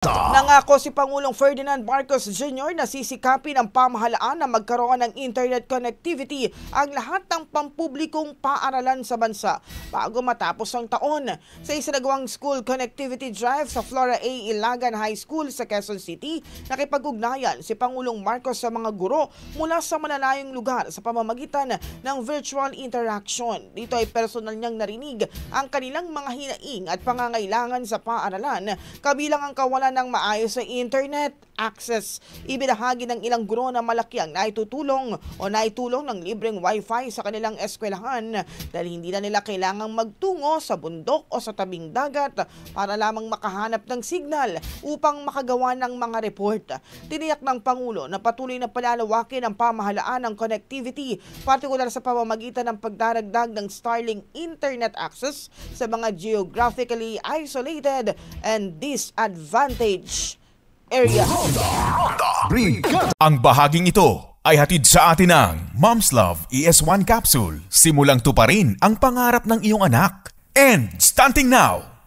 Nangako si Pangulong Ferdinand Marcos Jr. na sisikapin ang pamahalaan na magkaroon ng internet connectivity ang lahat ng pampublikong paaralan sa bansa bago matapos ang taon. Sa isinagawang school connectivity drive sa Flora A. Ilagan High School sa Quezon City, nakipag-ugnayan si Pangulong Marcos sa mga guro mula sa malalayong lugar sa pamamagitan ng virtual interaction. Dito ay personal niyang narinig ang kanilang mga hinaing at pangangailangan sa paaralan, kabilang ang kawalan ng maayos sa internet access. Ibinahagi ng ilang guro na malaki ang naitulong ng libreng wifi sa kanilang eskwelahan dahil hindi na nila kailangang magtungo sa bundok o sa tabing dagat para lamang makahanap ng signal upang makagawa ng mga report. Tiniyak ng Pangulo na patuloy na palalawakin ang pamahalaan ng connectivity, partikular sa pamamagitan ng pagdaragdag ng Starlink internet access sa mga geographically isolated and disadvantaged area. Ang bahaging ito ay hatid sa atin ng Mom's Love ES1 Capsule. Simulang tuparin ang pangarap ng iyong anak. And stunting now!